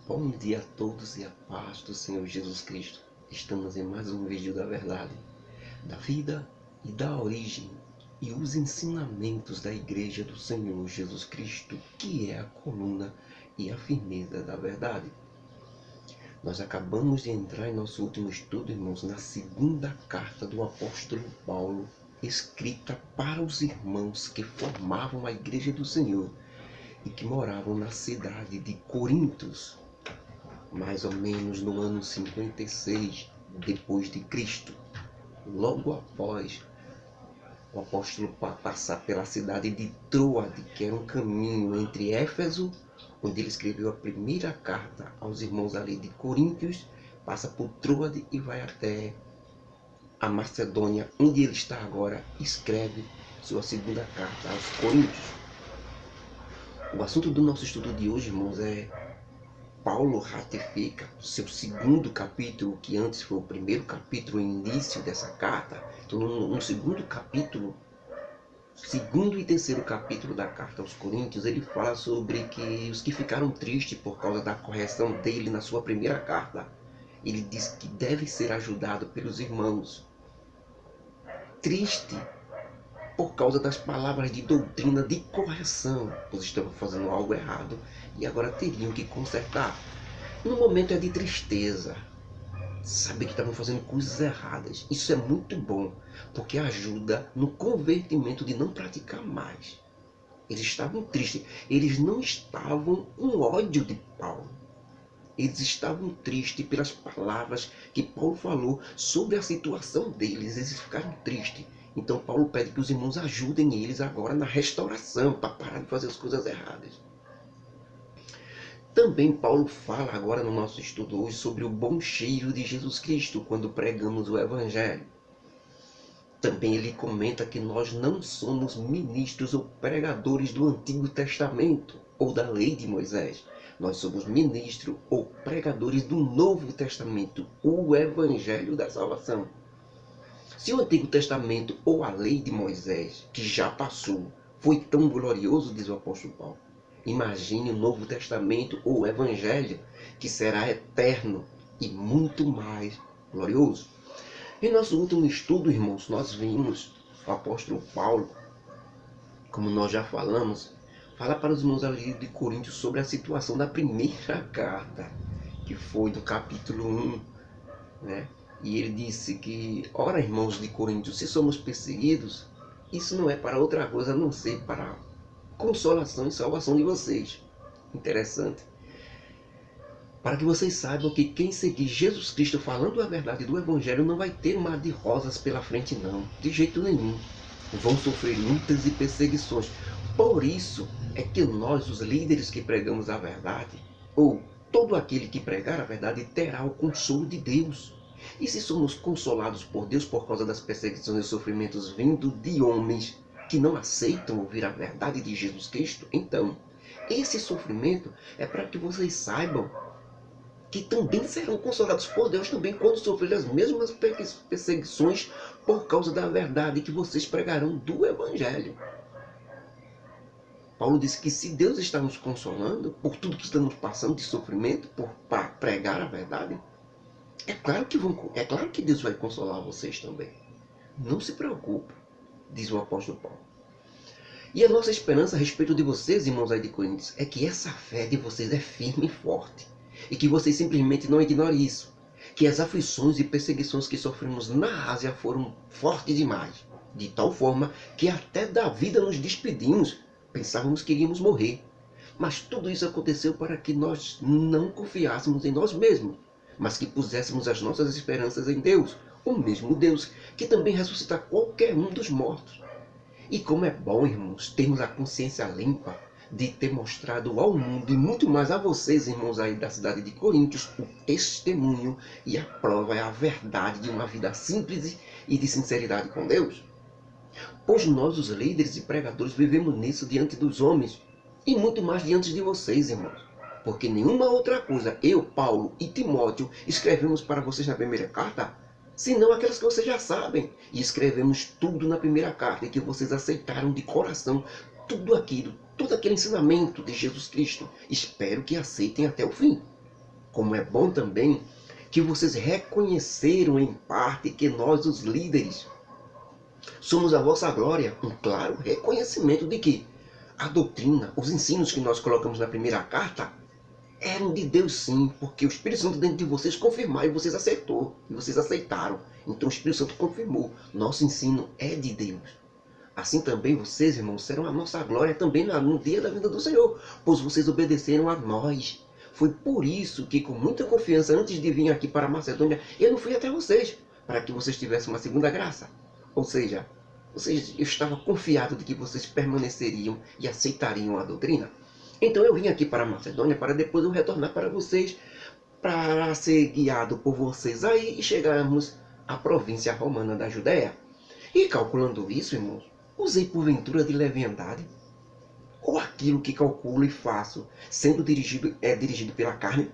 Bom dia a todos e a paz do Senhor Jesus Cristo. Estamos em mais um vídeo da verdade, da vida e da origem e os ensinamentos da Igreja do Senhor Jesus Cristo, que é a coluna e a firmeza da verdade. Nós acabamos de entrar em nosso último estudo, irmãos, na segunda carta do apóstolo Paulo, escrita para os irmãos que formavam a Igreja do Senhor e que moravam na cidade de Corinto, mais ou menos no ano 56 depois de Cristo, logo após o apóstolo passar pela cidade de Troade, que era um caminho entre Éfeso, onde ele escreveu a primeira carta aos irmãos ali de Coríntios, passa por Troade e vai até a Macedônia, onde ele está agora, escreve sua segunda carta aos Coríntios. O assunto do nosso estudo de hoje, irmãos, é Paulo ratifica seu segundo capítulo, que antes foi o primeiro capítulo, o início dessa carta. Então, no segundo capítulo, segundo e terceiro capítulo da carta aos Coríntios, ele fala sobre que os que ficaram tristes por causa da correção dele na sua primeira carta, ele diz que deve ser ajudado pelos irmãos. Triste por causa das palavras de doutrina de correção, pois estavam fazendo algo errado e agora teriam que consertar. No momento é de tristeza, saber que estavam fazendo coisas erradas. Isso é muito bom, porque ajuda no convertimento de não praticar mais. Eles estavam tristes, eles não estavam com ódio de Paulo. Eles estavam tristes pelas palavras que Paulo falou sobre a situação deles. Eles ficaram tristes. Então Paulo pede que os irmãos ajudem eles agora na restauração, para parar de fazer as coisas erradas. Também Paulo fala agora no nosso estudo hoje sobre o bom cheiro de Jesus Cristo quando pregamos o Evangelho. Também ele comenta que nós não somos ministros ou pregadores do Antigo Testamento ou da lei de Moisés. Nós somos ministros ou pregadores do Novo Testamento, o Evangelho da Salvação. Se o Antigo Testamento ou a lei de Moisés, que já passou, foi tão glorioso, diz o apóstolo Paulo, imagine o Novo Testamento ou o Evangelho, que será eterno e muito mais glorioso. Em nosso último estudo, irmãos, nós vimos o apóstolo Paulo, como nós já falamos, falar para os irmãos ali de Coríntios sobre a situação da primeira carta, que foi do capítulo 1, né? E ele disse que, ora, irmãos de Coríntios, se somos perseguidos, isso não é para outra coisa a não ser para a consolação e salvação de vocês. Interessante. Para que vocês saibam que quem seguir Jesus Cristo falando a verdade do Evangelho não vai ter um mar de rosas pela frente, não. De jeito nenhum. Vão sofrer lutas e perseguições. Por isso é que nós, os líderes que pregamos a verdade, ou todo aquele que pregar a verdade, terá o consolo de Deus. E se somos consolados por Deus por causa das perseguições e sofrimentos vindo de homens que não aceitam ouvir a verdade de Jesus Cristo, então esse sofrimento é para que vocês saibam que também serão consolados por Deus também quando sofrerem as mesmas perseguições por causa da verdade que vocês pregarão do Evangelho. Paulo disse que se Deus está nos consolando por tudo que estamos passando de sofrimento, para pregar a verdade, é claro que Deus vai consolar vocês também. Não se preocupe, diz o apóstolo Paulo. E a nossa esperança a respeito de vocês, irmãos aí de Coríntios, é que essa fé de vocês é firme e forte. E que vocês simplesmente não ignorem isso. Que as aflições e perseguições que sofremos na Ásia foram fortes demais. De tal forma que até da vida nos despedimos. Pensávamos que iríamos morrer. Mas tudo isso aconteceu para que nós não confiássemos em nós mesmos, mas que puséssemos as nossas esperanças em Deus, o mesmo Deus, que também ressuscita qualquer um dos mortos. E como é bom, irmãos, termos a consciência limpa de ter mostrado ao mundo, e muito mais a vocês, irmãos aí da cidade de Coríntios, o testemunho e a prova é a verdade de uma vida simples e de sinceridade com Deus. Pois nós, os líderes e pregadores, vivemos nisso diante dos homens, e muito mais diante de vocês, irmãos. Porque nenhuma outra coisa, eu, Paulo e Timóteo, escrevemos para vocês na primeira carta, senão aquelas que vocês já sabem. E escrevemos tudo na primeira carta, e que vocês aceitaram de coração tudo aquilo, todo aquele ensinamento de Jesus Cristo. Espero que aceitem até o fim. Como é bom também que vocês reconheceram em parte que nós, os líderes, somos a vossa glória. Um claro reconhecimento de que a doutrina, os ensinos que nós colocamos na primeira carta, eram de Deus sim, porque o Espírito Santo dentro de vocês confirmou e vocês e vocês aceitaram. Então o Espírito Santo confirmou, nosso ensino é de Deus. Assim também vocês, irmãos, serão a nossa glória também no dia da vinda do Senhor, pois vocês obedeceram a nós. Foi por isso que, com muita confiança, antes de vir aqui para a Macedônia, eu não fui até vocês, para que vocês tivessem uma segunda graça. Ou seja, eu estava confiado de que vocês permaneceriam e aceitariam a doutrina. Então eu vim aqui para a Macedônia para depois eu retornar para vocês, para ser guiado por vocês aí e chegarmos à província romana da Judéia. E calculando isso, irmãos, usei porventura de leviandade? Ou aquilo que calculo e faço sendo dirigido pela carne?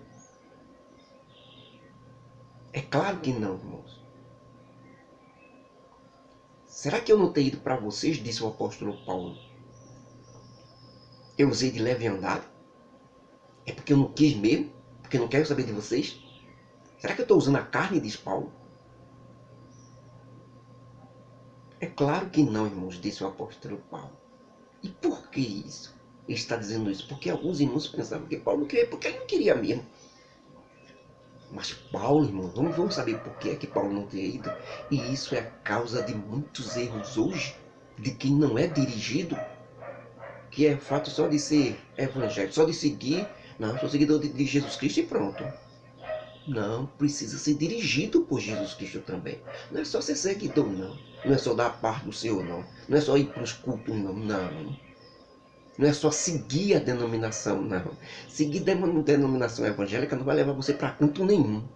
É claro que não, irmãos. Será que eu não tenho ido para vocês, disse o apóstolo Paulo? Eu usei de leviandade? É porque eu não quis mesmo? Porque eu não quero saber de vocês? Será que eu estou usando a carne, diz Paulo? É claro que não, irmãos, disse o apóstolo Paulo. E por que isso? Ele está dizendo isso porque alguns irmãos pensavam que Paulo não queria, porque ele não queria mesmo. Mas Paulo, irmão, vamos saber por que é que Paulo não teria ido. E isso é a causa de muitos erros hoje, de quem não é dirigido, que é fato só de ser evangélico, só de seguir, não, sou seguidor de Jesus Cristo e pronto. Não, precisa ser dirigido por Jesus Cristo também. Não é só ser seguidor, não. Não é só dar a parte do Senhor, não. Não é só ir para os cultos, não. Não é só seguir a denominação, não. Seguir a denominação evangélica não vai levar você para canto nenhum.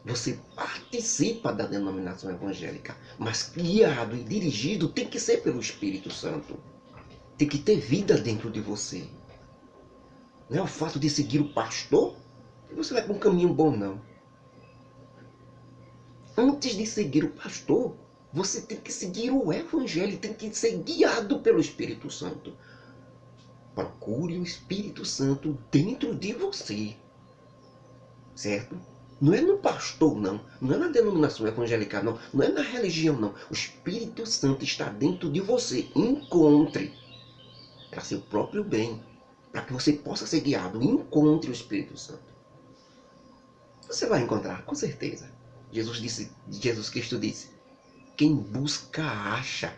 Você participa da denominação evangélica, mas guiado e dirigido tem que ser pelo Espírito Santo. Tem que ter vida dentro de você. Não é o fato de seguir o pastor que você vai para um caminho bom, não. Antes de seguir o pastor, você tem que seguir o Evangelho, tem que ser guiado pelo Espírito Santo. Procure o Espírito Santo dentro de você. Certo? Não é no pastor, não. Não é na denominação evangélica, não. Não é na religião, não. O Espírito Santo está dentro de você. Encontre. Para seu próprio bem. Para que você possa ser guiado. Encontre o Espírito Santo. Você vai encontrar, com certeza. Jesus Cristo disse: quem busca, acha.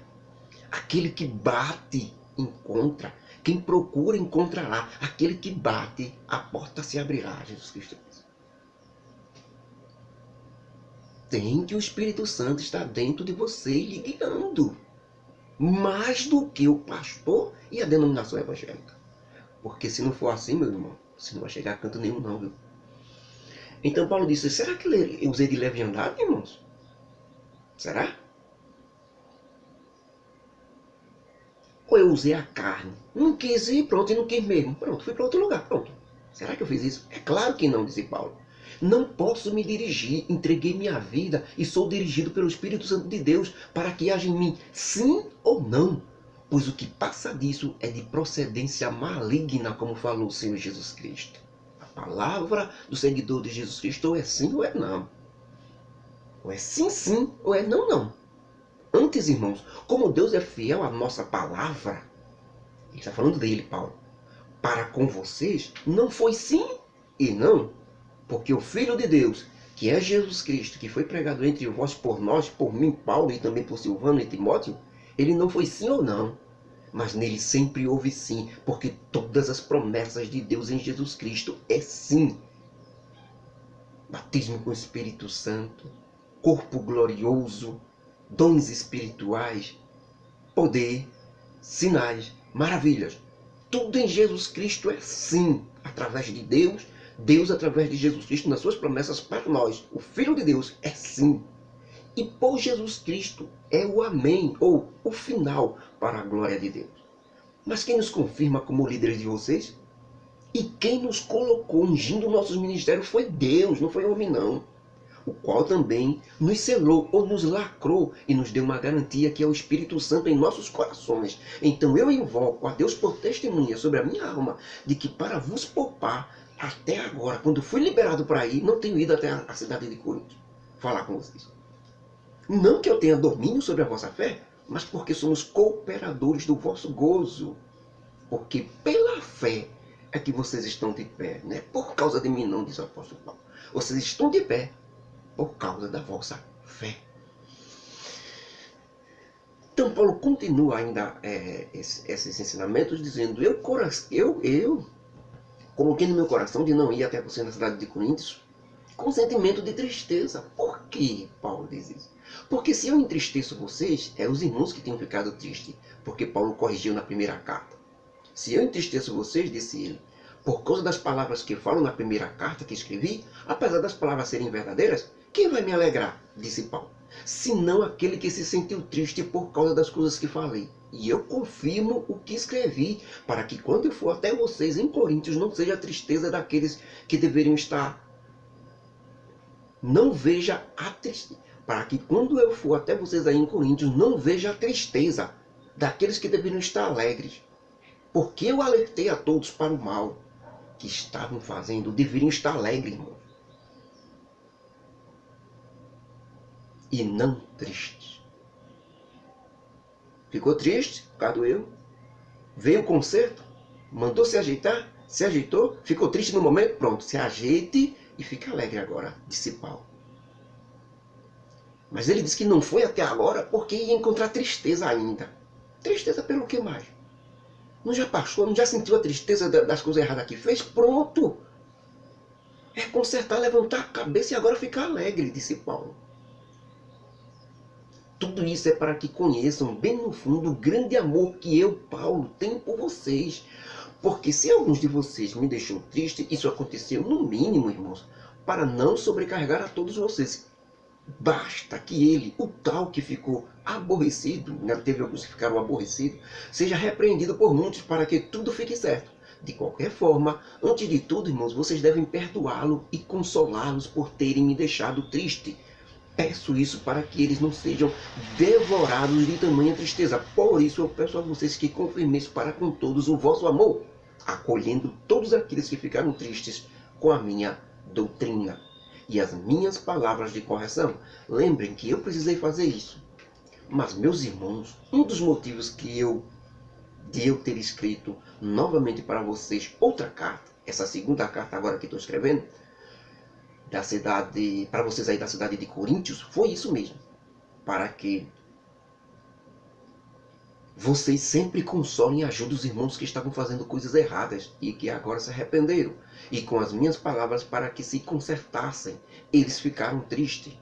Aquele que bate, encontra. Quem procura, encontrará. Aquele que bate, a porta se abrirá. Jesus Cristo disse. Tem que o Espírito Santo estar dentro de você lhe guiando. Mais do que o pastor e a denominação evangélica. Porque se não for assim, meu irmão, você não vai chegar a canto nenhum, não, viu? Então Paulo disse: será que eu usei de leviandade, irmãos? Será? Ou eu usei a carne? Não quis ir, pronto, e não quis mesmo. Pronto, fui para outro lugar, pronto. Será que eu fiz isso? É claro que não, disse Paulo. Não posso me dirigir, entreguei minha vida e sou dirigido pelo Espírito Santo de Deus para que haja em mim sim ou não. Pois o que passa disso é de procedência maligna, como falou o Senhor Jesus Cristo. A palavra do seguidor de Jesus Cristo ou é sim ou é não. Ou é sim, sim, ou é não, não. Antes, irmãos, como Deus é fiel à nossa palavra, ele está falando dele, Paulo, para com vocês não foi sim e não. Porque o Filho de Deus, que é Jesus Cristo, que foi pregado entre vós por nós, por mim, Paulo, e também por Silvano e Timóteo, ele não foi sim ou não, mas nele sempre houve sim, porque todas as promessas de Deus em Jesus Cristo é sim. Batismo com o Espírito Santo, corpo glorioso, dons espirituais, poder, sinais, maravilhas. Tudo em Jesus Cristo é sim, através de Deus. Deus, através de Jesus Cristo, nas suas promessas para nós, o Filho de Deus, é sim. E por Jesus Cristo é o amém, ou o final para a glória de Deus. Mas quem nos confirma como líderes de vocês? E quem nos colocou ungindo nossos ministérios foi Deus, não foi homem não. o qual também nos selou ou nos lacrou e nos deu uma garantia que é o Espírito Santo em nossos corações. Então eu invoco a Deus por testemunha sobre a minha alma de que para vos poupar, até agora, quando fui liberado para ir, não tenho ido até a cidade de Corinto falar com vocês. Não que eu tenha domínio sobre a vossa fé, mas porque somos cooperadores do vosso gozo. Porque pela fé é que vocês estão de pé, não é por causa de mim não, diz o apóstolo Paulo. Vocês estão de pé por causa da vossa fé. Então Paulo continua ainda esses ensinamentos dizendo, eu coloquei no meu coração de não ir até você na cidade de Coríntios com sentimento de tristeza. Por que Paulo diz isso? Porque se eu entristeço vocês, é os irmãos que têm ficado tristes, porque Paulo corrigiu na primeira carta. Se eu entristeço vocês, disse ele, por causa das palavras que eu falo na primeira carta que escrevi, apesar das palavras serem verdadeiras, quem vai me alegrar? Disse Paulo. Senão aquele que se sentiu triste por causa das coisas que falei. E eu confirmo o que escrevi, para que quando eu for até vocês em Coríntios, não seja a tristeza daqueles que deveriam estar. Não veja a tristeza. Para que quando eu for até vocês aí em Coríntios, não veja a tristeza daqueles que deveriam estar alegres. Porque eu alertei a todos para o mal que estavam fazendo, deveriam estar alegres, irmão. E não tristes. Ficou triste? Cadê eu? Veio o conserto? Mandou se ajeitar? Se ajeitou? Ficou triste no momento? Pronto, se ajeite e fique alegre agora, disse Paulo. Mas ele disse que não foi até agora porque ia encontrar tristeza ainda. Tristeza pelo que mais? Não já passou? Não já sentiu a tristeza das coisas erradas que fez? Pronto! É consertar, levantar a cabeça e agora ficar alegre, disse Paulo. Tudo isso é para que conheçam bem no fundo o grande amor que eu, Paulo, tenho por vocês. Porque se alguns de vocês me deixou triste, isso aconteceu no mínimo, irmãos, para não sobrecarregar a todos vocês. Basta que ele, o tal que ficou aborrecido, teve alguns que ficaram aborrecidos, seja repreendido por muitos para que tudo fique certo. De qualquer forma, antes de tudo, irmãos, vocês devem perdoá-lo e consolá-los por terem me deixado triste. Peço isso para que eles não sejam devorados de tamanha tristeza. Por isso eu peço a vocês que confirmem para com todos o vosso amor, acolhendo todos aqueles que ficaram tristes com a minha doutrina e as minhas palavras de correção. Lembrem que eu precisei fazer isso. Mas, meus irmãos, um dos motivos de eu ter escrito novamente para vocês outra carta, essa segunda carta agora que estou escrevendo, para vocês aí da cidade de Coríntios, foi isso mesmo. Para que vocês sempre consolem e ajudem os irmãos que estavam fazendo coisas erradas e que agora se arrependeram. E com as minhas palavras para que se consertassem, eles ficaram tristes.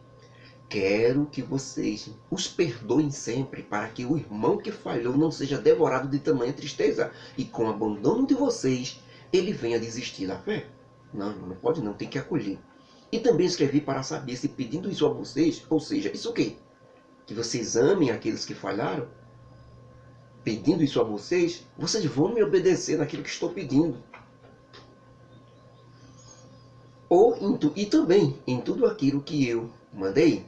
Quero que vocês os perdoem sempre, para que o irmão que falhou não seja devorado de tamanha tristeza. E com o abandono de vocês, ele venha desistir da fé. Não pode não, tem que acolher. E também escrevi para saber se pedindo isso a vocês, ou seja, isso o quê? Que vocês amem aqueles que falharam? Pedindo isso a vocês, vocês vão me obedecer naquilo que estou pedindo. E também em tudo aquilo que eu mandei.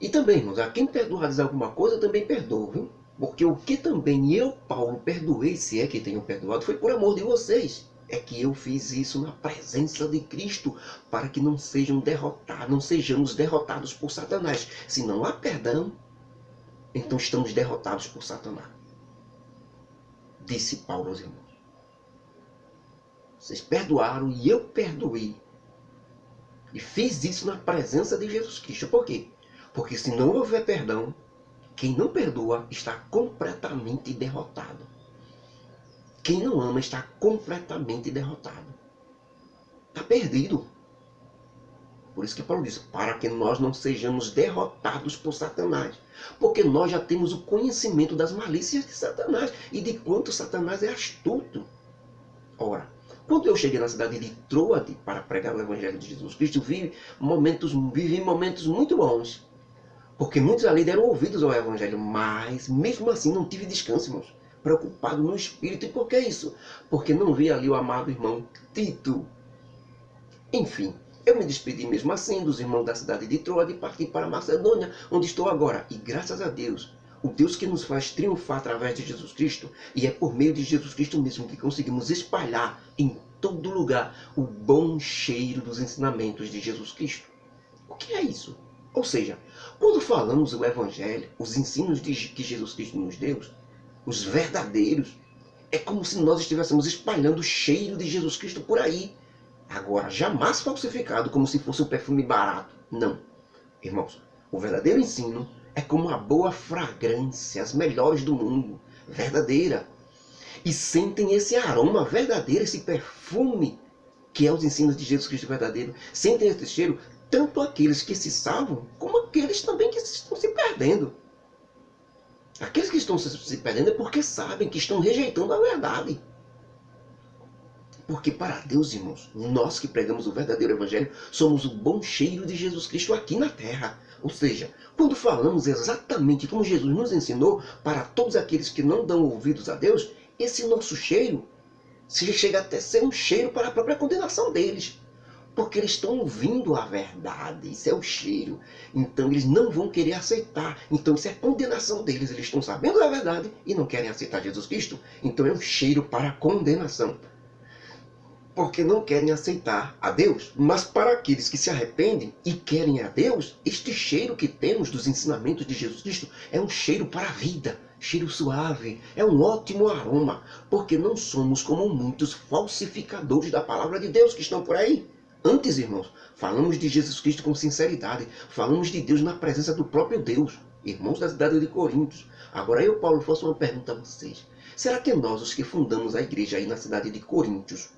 E também, irmãos, a quem perdoares alguma coisa, eu também perdoo, viu? Porque o que também eu, Paulo, perdoei, se é que tenho perdoado, foi por amor de vocês. É que eu fiz isso na presença de Cristo, para que não sejamos derrotados por Satanás. Se não há perdão, então estamos derrotados por Satanás. Disse Paulo aos irmãos. Vocês perdoaram e eu perdoei. E fiz isso na presença de Jesus Cristo. Por quê? Porque se não houver perdão, quem não perdoa está completamente derrotado. Quem não ama está completamente derrotado. Está perdido. Por isso que Paulo diz, para que nós não sejamos derrotados por Satanás. Porque nós já temos o conhecimento das malícias de Satanás e de quanto Satanás é astuto. Ora, quando eu cheguei na cidade de Troade para pregar o Evangelho de Jesus Cristo, vivi momentos muito bons. Porque muitos ali deram ouvidos ao Evangelho, mas mesmo assim não tive descanso, irmãos. Preocupado no espírito. E por que isso? Porque não vi ali o amado irmão Tito. Enfim, Eu me despedi mesmo assim dos irmãos da cidade de Troade e parti para Macedônia, onde estou agora. E graças a Deus, o Deus que nos faz triunfar através de Jesus Cristo, e é por meio de Jesus Cristo mesmo que conseguimos espalhar em todo lugar o bom cheiro dos ensinamentos de Jesus Cristo. O que é isso? Ou seja, quando falamos o Evangelho, os ensinos que Jesus Cristo nos deu, os verdadeiros, é como se nós estivéssemos espalhando o cheiro de Jesus Cristo por aí. Agora, jamais falsificado como se fosse um perfume barato. Não. Irmãos, o verdadeiro ensino é como uma boa fragrância, as melhores do mundo, verdadeira. E sentem esse aroma verdadeiro, esse perfume, que é os ensinos de Jesus Cristo verdadeiro. Sentem esse cheiro tanto aqueles que se salvam, como aqueles também que estão se perdendo. Aqueles que estão se perdendo é porque sabem que estão rejeitando a verdade. Porque para Deus, irmãos, nós que pregamos o verdadeiro Evangelho, somos o bom cheiro de Jesus Cristo aqui na terra. Ou seja, quando falamos exatamente como Jesus nos ensinou para todos aqueles que não dão ouvidos a Deus, esse nosso cheiro chega até a ser um cheiro para a própria condenação deles. Porque eles estão ouvindo a verdade, isso é o cheiro. Então eles não vão querer aceitar. Então isso é a condenação deles. Eles estão sabendo da verdade e não querem aceitar Jesus Cristo. Então é um cheiro para a condenação. Porque não querem aceitar a Deus. Mas para aqueles que se arrependem e querem a Deus, este cheiro que temos dos ensinamentos de Jesus Cristo é um cheiro para a vida. Cheiro suave, é um ótimo aroma. Porque não somos como muitos falsificadores da palavra de Deus que estão por aí. Antes, irmãos, falamos de Jesus Cristo com sinceridade. Falamos de Deus na presença do próprio Deus. Irmãos da cidade de Coríntios. Agora eu, Paulo, faço uma pergunta a vocês. Será que nós, os que fundamos a igreja aí na cidade de Coríntios,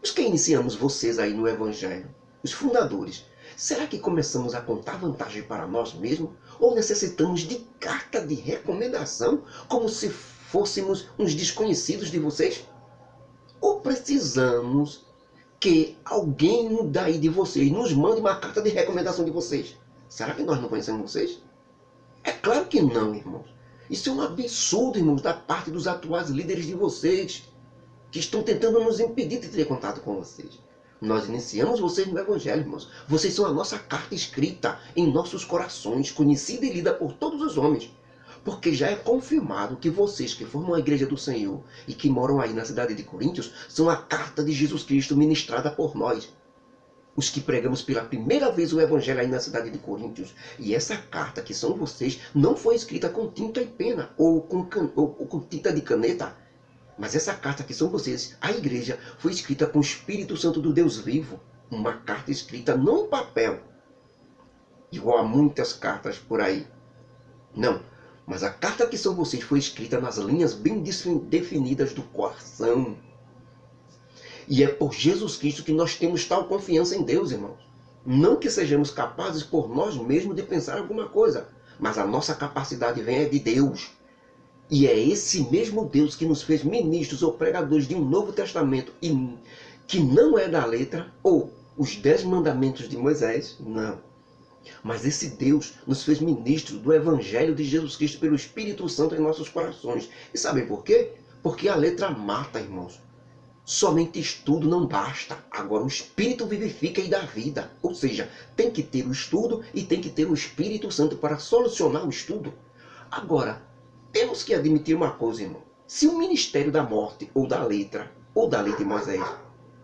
os que iniciamos vocês aí no Evangelho, os fundadores, será que começamos a contar vantagem para nós mesmos? Ou necessitamos de carta de recomendação, como se fôssemos uns desconhecidos de vocês? Ou precisamos que alguém daí de vocês nos mande uma carta de recomendação de vocês? Será que nós não conhecemos vocês? É claro que não, irmãos. Isso é um absurdo, irmãos, da parte dos atuais líderes de vocês, que estão tentando nos impedir de ter contato com vocês. Nós iniciamos vocês no Evangelho, irmãos. Vocês são a nossa carta escrita em nossos corações, conhecida e lida por todos os homens. Porque já é confirmado que vocês que formam a igreja do Senhor e que moram aí na cidade de Coríntios são a carta de Jesus Cristo ministrada por nós, os que pregamos pela primeira vez o Evangelho aí na cidade de Coríntios. E essa carta, que são vocês, não foi escrita com tinta e pena ou com tinta de caneta. Mas essa carta, que são vocês, a igreja, foi escrita com o Espírito Santo do Deus vivo. Uma carta escrita não em papel, igual a muitas cartas por aí. Não. Mas a carta que são vocês foi escrita nas linhas bem definidas do coração. E é por Jesus Cristo que nós temos tal confiança em Deus, irmãos. Não que sejamos capazes por nós mesmos de pensar alguma coisa, mas a nossa capacidade vem de Deus. E é esse mesmo Deus que nos fez ministros ou pregadores de um Novo Testamento, e que não é da letra, ou os 10 mandamentos de Moisés, não. Mas esse Deus nos fez ministros do Evangelho de Jesus Cristo pelo Espírito Santo em nossos corações. E sabem por quê? Porque a letra mata, irmãos. Somente estudo não basta. Agora o Espírito vivifica e dá vida. Ou seja, tem que ter o estudo e tem que ter o Espírito Santo para solucionar o estudo. Agora, temos que admitir uma coisa, irmão. Se o ministério da morte, ou da letra, ou da lei de Moisés,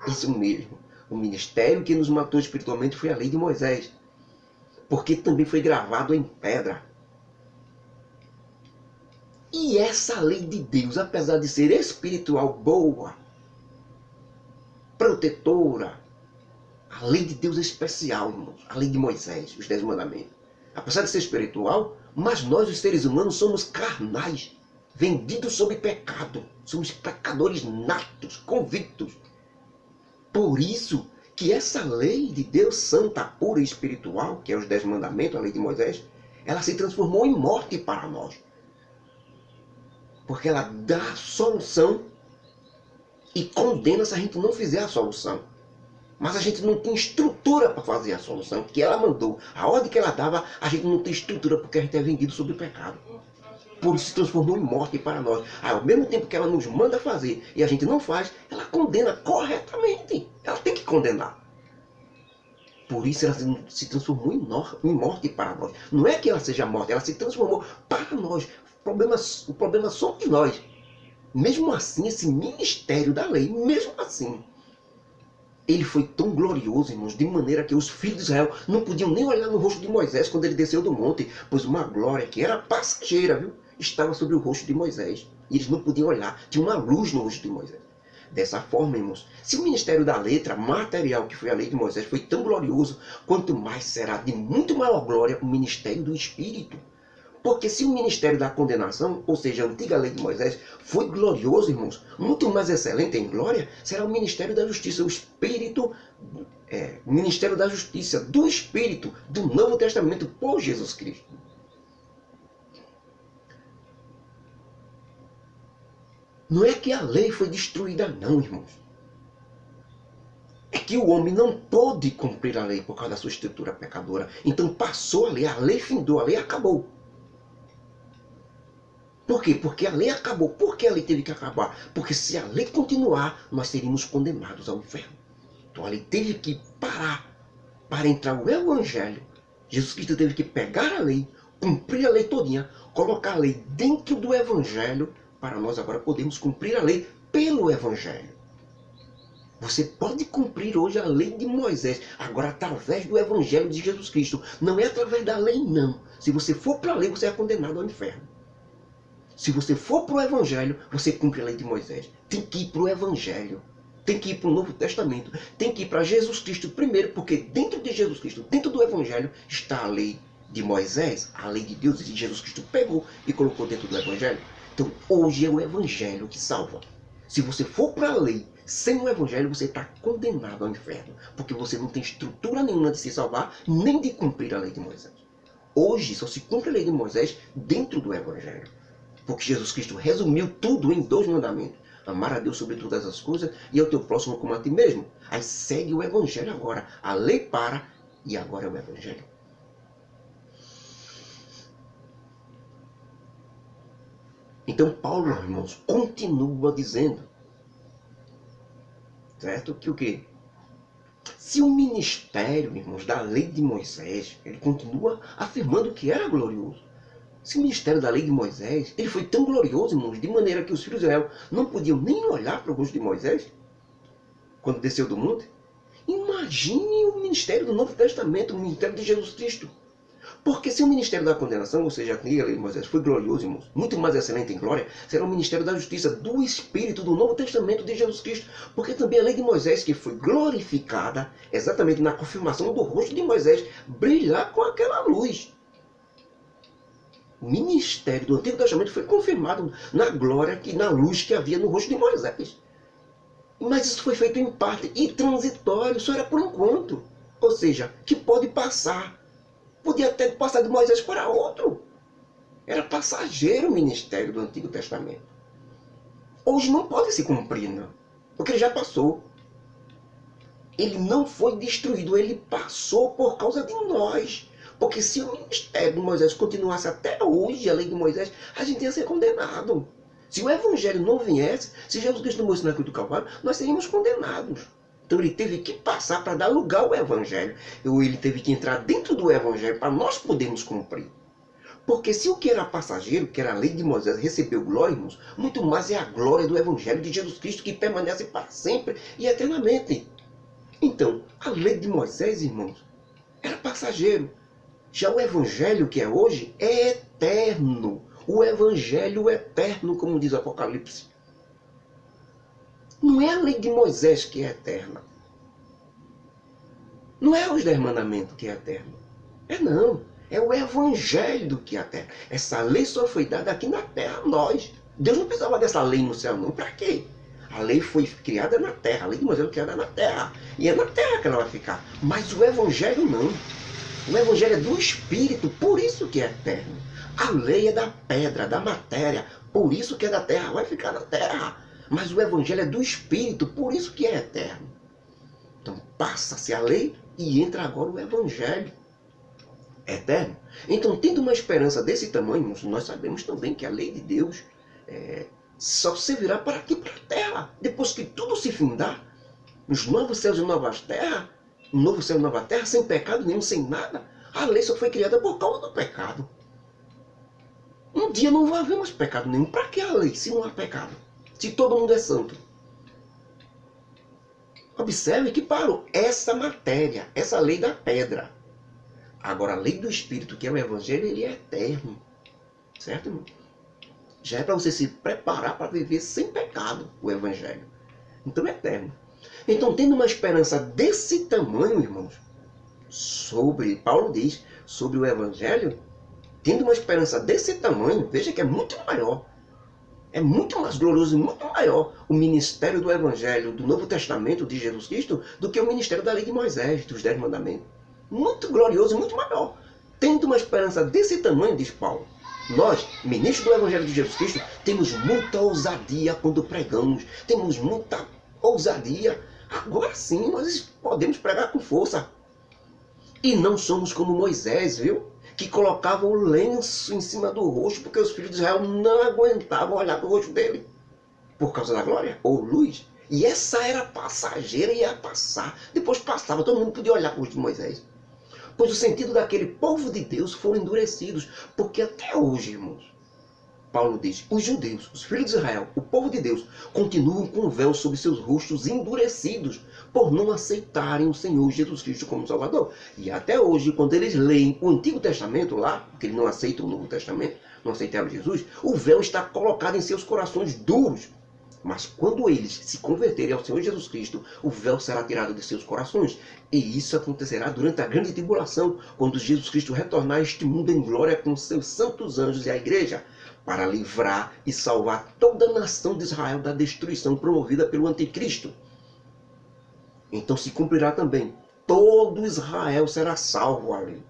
isso mesmo, o ministério que nos matou espiritualmente foi a lei de Moisés. Porque também foi gravado em pedra. E essa lei de Deus, apesar de ser espiritual, boa, protetora, a lei de Deus é especial, irmãos. A lei de Moisés, os 10 mandamentos. Apesar de ser espiritual, mas nós, os seres humanos, somos carnais, vendidos sob pecado. Somos pecadores natos, convictos. Por isso que essa lei de Deus santa, pura e espiritual, que é os 10 mandamentos, a lei de Moisés, ela se transformou em morte para nós. Porque ela dá a solução e condena se a gente não fizer a solução. Mas a gente não tem estrutura para fazer a solução, que ela mandou. A ordem que ela dava, a gente não tem estrutura porque a gente é vendido sob o pecado. Por isso se transformou em morte para nós. Ao mesmo tempo que ela nos manda fazer e a gente não faz, ela condena corretamente. Ela tem que condenar. Por isso ela se transformou em morte para nós. Não é que ela seja morte, ela se transformou para nós. O problema somos nós. Mesmo assim, esse ministério da lei, mesmo assim, ele foi tão glorioso, irmãos, de maneira que os filhos de Israel não podiam nem olhar no rosto de Moisés quando ele desceu do monte, pois uma glória que era passageira, viu, estava sobre o rosto de Moisés. E eles não podiam olhar, tinha uma luz no rosto de Moisés. Dessa forma, irmãos, se o ministério da letra material, que foi a lei de Moisés, foi tão glorioso, quanto mais será de muito maior glória o ministério do Espírito. Porque se o ministério da condenação, ou seja, a antiga lei de Moisés, foi glorioso, irmãos, muito mais excelente em glória, será o ministério da justiça, o Espírito, o ministério da justiça, do Espírito, do Novo Testamento, por Jesus Cristo. Não é que a lei foi destruída, não, irmãos. É que o homem não pôde cumprir a lei por causa da sua estrutura pecadora. Então passou a lei findou, a lei acabou. Por quê? Porque a lei acabou. Por que a lei teve que acabar? Porque se a lei continuar, nós seríamos condenados ao inferno. Então a lei teve que parar para entrar o Evangelho. Jesus Cristo teve que pegar a lei, cumprir a lei todinha, colocar a lei dentro do Evangelho, para nós agora podermos cumprir a lei pelo Evangelho. Você pode cumprir hoje a lei de Moisés, agora através do Evangelho de Jesus Cristo. Não é através da lei, não. Se você for para a lei, você é condenado ao inferno. Se você for para o Evangelho, você cumpre a lei de Moisés. Tem que ir para o Evangelho. Tem que ir para o Novo Testamento. Tem que ir para Jesus Cristo primeiro, porque dentro de Jesus Cristo, dentro do Evangelho, está a lei de Moisés, a lei de Deus, e Jesus Cristo pegou e colocou dentro do Evangelho. Então, hoje é o Evangelho que salva. Se você for para a lei sem o Evangelho, você está condenado ao inferno, porque você não tem estrutura nenhuma de se salvar, nem de cumprir a lei de Moisés. Hoje só se cumpre a lei de Moisés dentro do Evangelho. Porque Jesus Cristo resumiu tudo em 2 mandamentos. Amar a Deus sobre todas as coisas e ao teu próximo como a ti mesmo. Aí segue o Evangelho agora. A lei para e agora é o Evangelho. Então Paulo, irmãos, continua dizendo, certo? Que o quê? Se o ministério, irmãos, da lei de Moisés, ele continua afirmando que era glorioso. Esse ministério da lei de Moisés, ele foi tão glorioso, irmãos, de maneira que os filhos de Israel não podiam nem olhar para o rosto de Moisés quando desceu do monte. Imagine o ministério do Novo Testamento, o ministério de Jesus Cristo. Porque se o ministério da condenação, ou seja, a lei de Moisés, foi glorioso, irmãos, muito mais excelente em glória, será o ministério da justiça, do Espírito, do Novo Testamento de Jesus Cristo. Porque também a lei de Moisés, que foi glorificada, exatamente na confirmação do rosto de Moisés, brilhar com aquela luz. O ministério do Antigo Testamento foi confirmado na glória, na luz que havia no rosto de Moisés. Mas isso foi feito em parte e transitório, só era por enquanto. Ou seja, que pode passar. Podia até passar de Moisés para outro. Era passageiro o ministério do Antigo Testamento. Hoje não pode se cumprir, não. Porque ele já passou. Ele não foi destruído, ele passou por causa de nós. Porque se o ministério de Moisés continuasse até hoje, a lei de Moisés, a gente ia ser condenado. Se o Evangelho não viesse, se Jesus Cristo não morresse na cruz do Calvário, nós seríamos condenados. Então ele teve que passar para dar lugar ao Evangelho. Ou ele teve que entrar dentro do Evangelho para nós podermos cumprir. Porque se o que era passageiro, que era a lei de Moisés, recebeu glória, irmãos, muito mais é a glória do Evangelho de Jesus Cristo que permanece para sempre e eternamente. Então, a lei de Moisés, irmãos, era passageiro. Já o Evangelho que é hoje é eterno. O Evangelho eterno, como diz o Apocalipse. Não é a lei de Moisés que é eterna. Não é os 10 mandamentos que é eterno. É não. É o Evangelho que é eterno. Essa lei só foi dada aqui na terra a nós. Deus não precisava dessa lei no céu, não. Para quê? A lei foi criada na terra. A lei de Moisés foi criada na terra. E é na terra que ela vai ficar. Mas o Evangelho não. O Evangelho é do Espírito, por isso que é eterno. A lei é da pedra, da matéria, por isso que é da terra, vai ficar na terra. Mas o Evangelho é do Espírito, por isso que é eterno. Então passa-se a lei e entra agora o Evangelho eterno. Então, tendo uma esperança desse tamanho, nós sabemos também que a lei de Deus só servirá para aqui, para a terra. Depois que tudo se findar, nos novos céus e novas terras, um novo céu e nova terra, sem pecado nenhum, sem nada. A lei só foi criada por causa do pecado. Um dia não vai haver mais pecado nenhum. Para que a lei se não há pecado? Se todo mundo é santo. Observe que parou essa matéria, essa lei da pedra. Agora a lei do Espírito, que é o Evangelho, ele é eterno. Certo, irmão? Já é para você se preparar para viver sem pecado o Evangelho. Então é eterno. Então, tendo uma esperança desse tamanho, irmãos, Paulo diz, sobre o Evangelho, tendo uma esperança desse tamanho, veja que é muito maior. É muito mais glorioso e muito maior o ministério do Evangelho, do Novo Testamento de Jesus Cristo, do que o ministério da lei de Moisés, dos 10 mandamentos. Muito glorioso e muito maior. Tendo uma esperança desse tamanho, diz Paulo, nós, ministros do Evangelho de Jesus Cristo, temos muita ousadia quando pregamos. Temos muita ousadia. Agora sim, nós podemos pregar com força. E não somos como Moisés, viu? Que colocava o lenço em cima do rosto, porque os filhos de Israel não aguentavam olhar para o rosto dele. Por causa da glória, ou luz. E essa era passageira e ia passar. Depois passava, todo mundo podia olhar para o rosto de Moisés. Pois o sentido daquele povo de Deus foram endurecidos. Porque até hoje, irmãos, Paulo diz, os judeus, os filhos de Israel, o povo de Deus, continuam com o véu sobre seus rostos endurecidos, por não aceitarem o Senhor Jesus Cristo como Salvador. E até hoje, quando eles leem o Antigo Testamento lá, porque eles não aceitam o Novo Testamento, não aceitaram Jesus, o véu está colocado em seus corações duros. Mas quando eles se converterem ao Senhor Jesus Cristo, o véu será tirado de seus corações. E isso acontecerá durante a grande tribulação, quando Jesus Cristo retornar a este mundo em glória com seus santos anjos e a igreja, para livrar e salvar toda a nação de Israel da destruição promovida pelo anticristo. Então se cumprirá também. Todo Israel será salvo ali.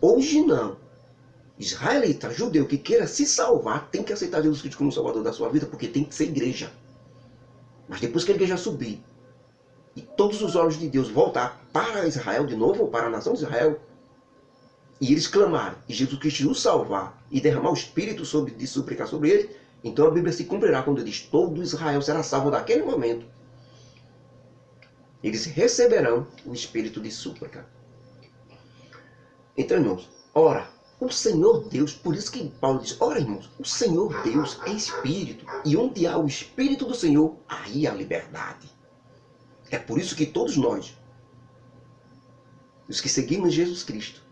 Hoje não. Israelita, judeu que queira se salvar, tem que aceitar Jesus Cristo como Salvador da sua vida, porque tem que ser igreja. Mas depois que a igreja subir, e todos os olhos de Deus voltar para Israel de novo, ou para a nação de Israel, e eles clamarem, e Jesus Cristo os salvar, e derramar o Espírito de suplicar sobre eles, então a Bíblia se cumprirá quando diz, todo Israel será salvo naquele momento. Eles receberão o Espírito de súplica. Então, irmãos, ora, o Senhor Deus, por isso que Paulo diz, ora, irmãos, o Senhor Deus é Espírito, e onde há o Espírito do Senhor, aí há liberdade. É por isso que todos nós, os que seguimos Jesus Cristo,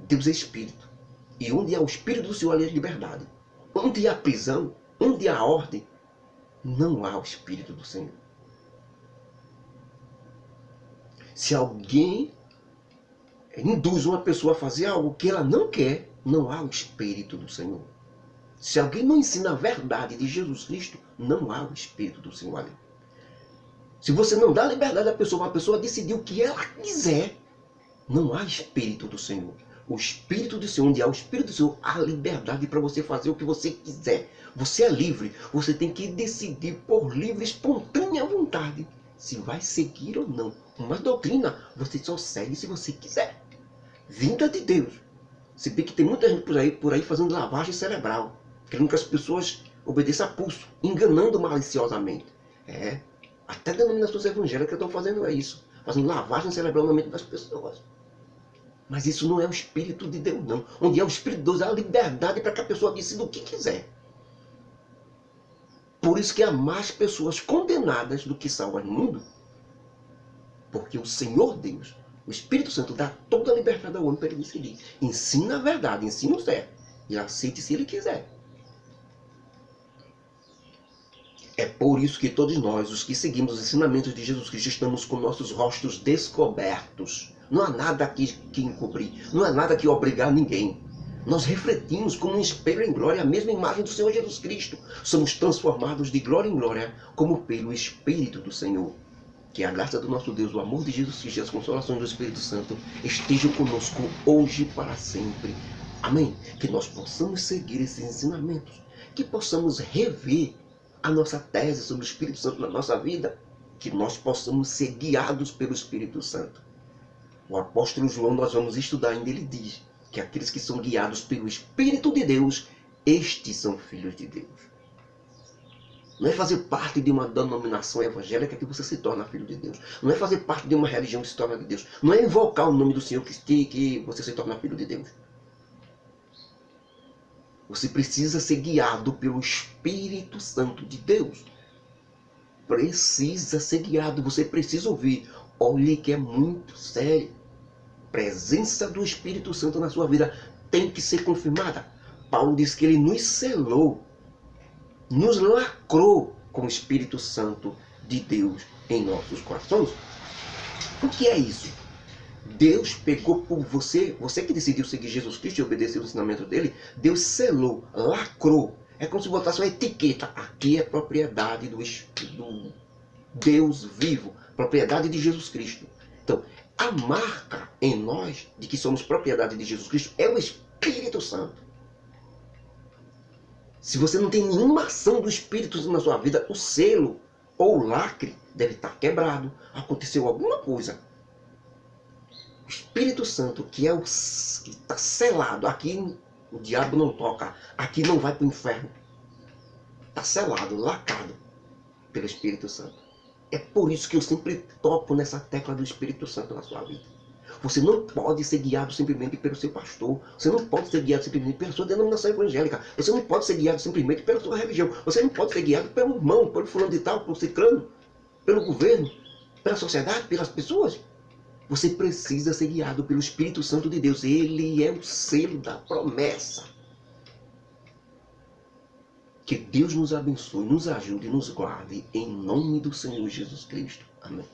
Deus é Espírito, e onde há o Espírito do Senhor, ali há liberdade. Onde há prisão, onde há ordem, não há o Espírito do Senhor. Se alguém induz uma pessoa a fazer algo que ela não quer, não há o Espírito do Senhor. Se alguém não ensina a verdade de Jesus Cristo, não há o Espírito do Senhor ali. Se você não dá liberdade à pessoa, uma pessoa decidir o que ela quiser, não há Espírito do Senhor. O Espírito do Senhor, onde há o Espírito do Senhor, há liberdade para você fazer o que você quiser. Você é livre. Você tem que decidir por livre, espontânea vontade se vai seguir ou não. Uma doutrina, você só segue se você quiser. Vinda de Deus. Se bem que tem muita gente por aí fazendo lavagem cerebral, querendo que as pessoas obedeçam a pulso, enganando maliciosamente. Até denominações evangélicas estão fazendo isso, fazendo lavagem cerebral na mente das pessoas. Mas isso não é o Espírito de Deus, não. Onde é o Espírito de Deus, há liberdade para que a pessoa decida o que quiser. Por isso que há mais pessoas condenadas do que salvas no mundo. Porque o Senhor Deus, o Espírito Santo, dá toda a liberdade ao homem para ele decidir. Ensina a verdade, ensina o certo. E aceite se ele quiser. É por isso que todos nós, os que seguimos os ensinamentos de Jesus Cristo, estamos com nossos rostos descobertos. Não há nada que encobrir, não há nada que obrigar ninguém. Nós refletimos como um espelho em glória a mesma imagem do Senhor Jesus Cristo. Somos transformados de glória em glória, como pelo Espírito do Senhor. Que a graça do nosso Deus, o amor de Jesus Cristo e as consolações do Espírito Santo estejam conosco hoje e para sempre. Amém? Que nós possamos seguir esses ensinamentos. Que possamos rever a nossa tese sobre o Espírito Santo na nossa vida. Que nós possamos ser guiados pelo Espírito Santo. O apóstolo João, nós vamos estudar ainda, ele diz que aqueles que são guiados pelo Espírito de Deus, estes são filhos de Deus. Não é fazer parte de uma denominação evangélica que você se torna filho de Deus. Não é fazer parte de uma religião que se torna de Deus. Não é invocar o nome do Senhor que você se torna filho de Deus. Você precisa ser guiado pelo Espírito Santo de Deus. Precisa ser guiado. Você precisa ouvir. Olhe que é muito sério. Presença do Espírito Santo na sua vida tem que ser confirmada. Paulo diz que ele nos selou, nos lacrou com o Espírito Santo de Deus em nossos corações. O que é isso? Deus pegou por você, você que decidiu seguir Jesus Cristo e obedecer o ensinamento dele, Deus selou, lacrou. É como se botasse uma etiqueta. Aqui é propriedade do Deus vivo, propriedade de Jesus Cristo. Então, a marca em nós de que somos propriedade de Jesus Cristo é o Espírito Santo. Se você não tem nenhuma ação do Espírito Santo na sua vida, o selo ou o lacre deve estar quebrado. Aconteceu alguma coisa. O Espírito Santo, que está selado, aqui o diabo não toca, aqui não vai para o inferno. Está selado, lacrado pelo Espírito Santo. É por isso que eu sempre toco nessa tecla do Espírito Santo na sua vida. Você não pode ser guiado simplesmente pelo seu pastor. Você não pode ser guiado simplesmente pela sua denominação evangélica. Você não pode ser guiado simplesmente pela sua religião. Você não pode ser guiado pelo irmão, pelo fulano de tal, pelo ciclano, pelo governo, pela sociedade, pelas pessoas. Você precisa ser guiado pelo Espírito Santo de Deus. Ele é o selo da promessa. Que Deus nos abençoe, nos ajude e nos guarde em nome do Senhor Jesus Cristo. Amém.